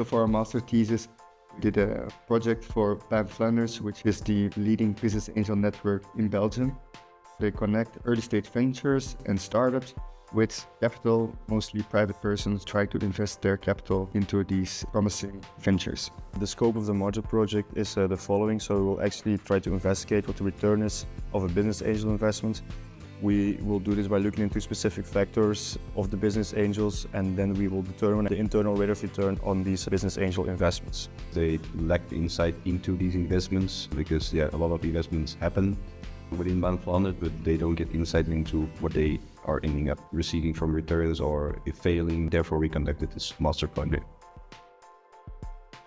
So for our master thesis, we did a project for Ban Flanders, which is the leading business angel network in Belgium. They connect early stage ventures and startups with capital, mostly private persons try to invest their capital into these promising ventures. The scope of the module project is the following. So we will actually try to investigate what the return is of a business angel investment. We will do this by looking into specific factors of the business angels, and then we will determine the internal rate of return on these business angel investments. They lack insight into these investments because a lot of investments happen within Ban Flanders, but they don't get insight into what they are ending up receiving from returns or if failing. Therefore, we conducted this master project.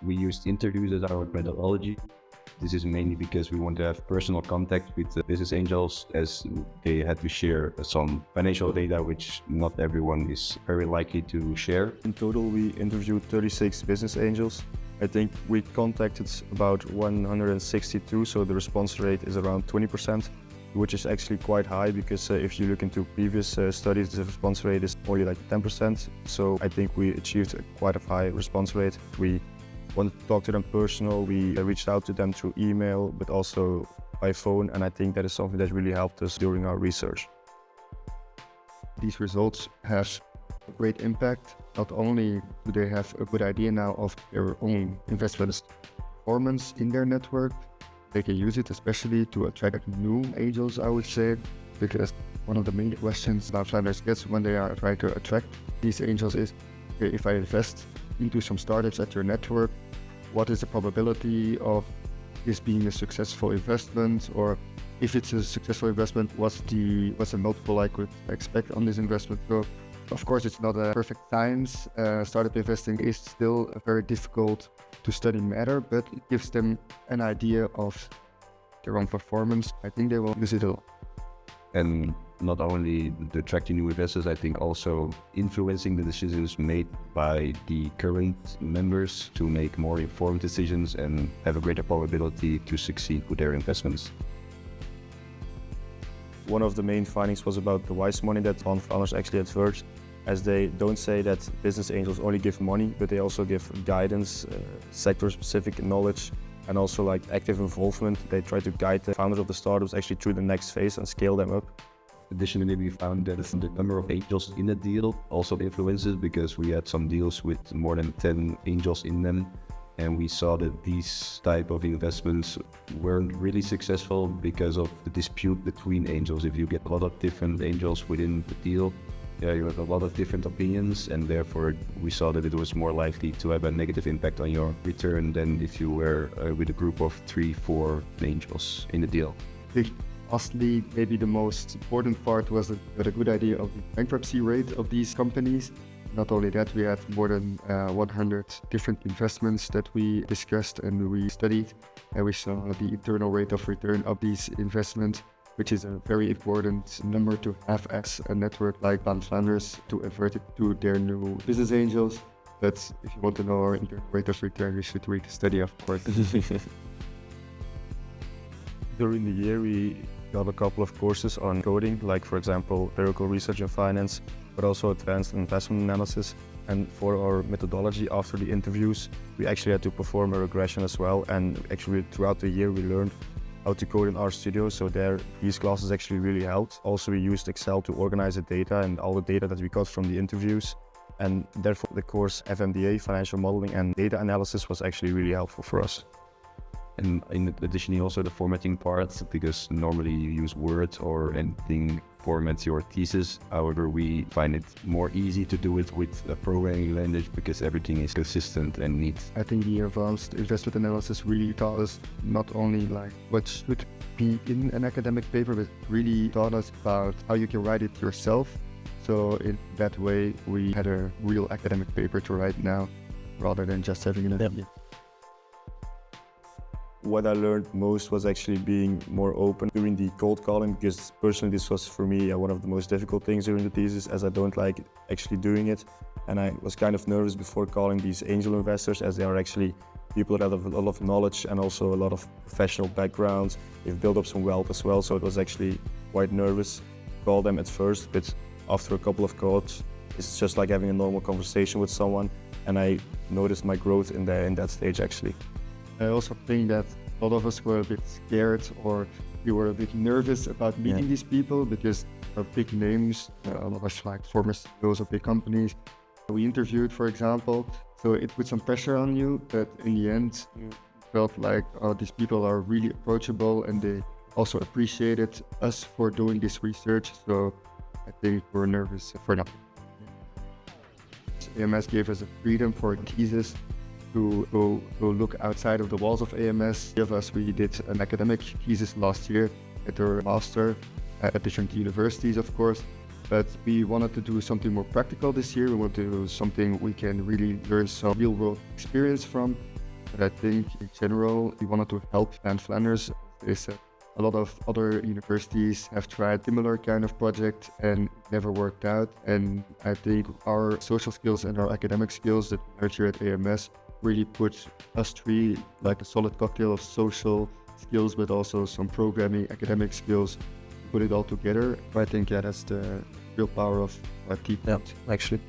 We used interviews as our methodology. This is mainly because we want to have personal contact with the business angels, as they had to share some financial data which not everyone is very likely to share. In total, we interviewed 36 business angels. I think we contacted about 162, so the response rate is around 20%, which is actually quite high because if you look into previous studies, the response rate is only like 10%. So I think we achieved quite a high response rate. We wanted to talk to them personal. We reached out to them through email, but also by phone, and I think that is something that really helped us during our research. These results have a great impact. Not only do they have a good idea now of their own investment performance in their network, they can use it especially to attract new angels, I would say, because one of the main questions Ban Flanders gets when they are trying to attract these angels is, okay, if I invest into some startups at your network, what is the probability of this being a successful investment? Or if it's a successful investment, what's the multiple I could expect on this investment? So, of course, it's not a perfect science. Startup investing is still a very difficult to study matter, but it gives them an idea of their own performance. I think they will use it a lot. And not only attracting new investors, I think also influencing the decisions made by the current members to make more informed decisions and have a greater probability to succeed with their investments. One of the main findings was about the wise money that Ban Flanders actually adverts, as they don't say that business angels only give money, but they also give guidance, sector-specific knowledge, and also like active involvement. They try to guide the founders of the startups actually through the next phase and scale them up. Additionally, we found that the number of angels in a deal also influences, because we had some deals with more than 10 angels in them, and we saw that these type of investments weren't really successful because of the dispute between angels. If you get a lot of different angels within the deal, you have a lot of different opinions, and therefore we saw that it was more likely to have a negative impact on your return than if you were with a group of 3-4 angels in the deal. Lastly, maybe the most important part was that we had a good idea of the bankruptcy rate of these companies. Not only that, we had more than 100 different investments that we discussed and we studied, and we saw the internal rate of return of these investments, which is a very important number to have as a network like Ban Flanders to avert it to their new business angels. But if you want to know our internal rate of return, you should read the study, of course. During the year, we got a couple of courses on coding, like for example, empirical research in finance, but also advanced investment analysis. And for our methodology after the interviews, we actually had to perform a regression as well. And actually throughout the year, we learned how to code in RStudio. So these classes actually really helped. Also, we used Excel to organize the data and all the data that we got from the interviews. And therefore the course FMDA, Financial Modeling and Data Analysis, was actually really helpful for us. And in addition, also the formatting part, because normally you use Word or anything formats your thesis. However, we find it more easy to do it with a programming language because everything is consistent and neat. I think the advanced investment analysis really taught us not only like what should be in an academic paper, but really taught us about how you can write it yourself. So in that way, we had a real academic paper to write now, rather than just having an idea. What I learned most was actually being more open during the cold calling, because personally this was for me one of the most difficult things during the thesis, as I don't like actually doing it. And I was kind of nervous before calling these angel investors, as they are actually people that have a lot of knowledge and also a lot of professional backgrounds. They've built up some wealth as well, so it was actually quite nervous to call them at first, but after a couple of calls, it's just like having a normal conversation with someone. and I noticed my growth in that stage actually. I also think that a lot of us were a bit scared, or we were a bit nervous about meeting these people because they're big names, a lot of like former CEOs of big companies we interviewed, for example. So it put some pressure on you, but in the end, you felt like, oh, these people are really approachable and they also appreciated us for doing this research. So I think we're nervous for nothing. AMS gave us a freedom for a thesis to go look outside of the walls of AMS. We did an academic thesis last year at our master at different universities, of course. But we wanted to do something more practical this year. We want to do something we can really learn some real world experience from. But I think in general, we wanted to help Ban Flanders. They said a lot of other universities have tried similar kind of project and it never worked out. And I think our social skills and our academic skills that we learned here at AMS really put us three like a solid cocktail of social skills, but also some programming, academic skills. Put it all together. I think that's the real power of our team. Yeah, actually.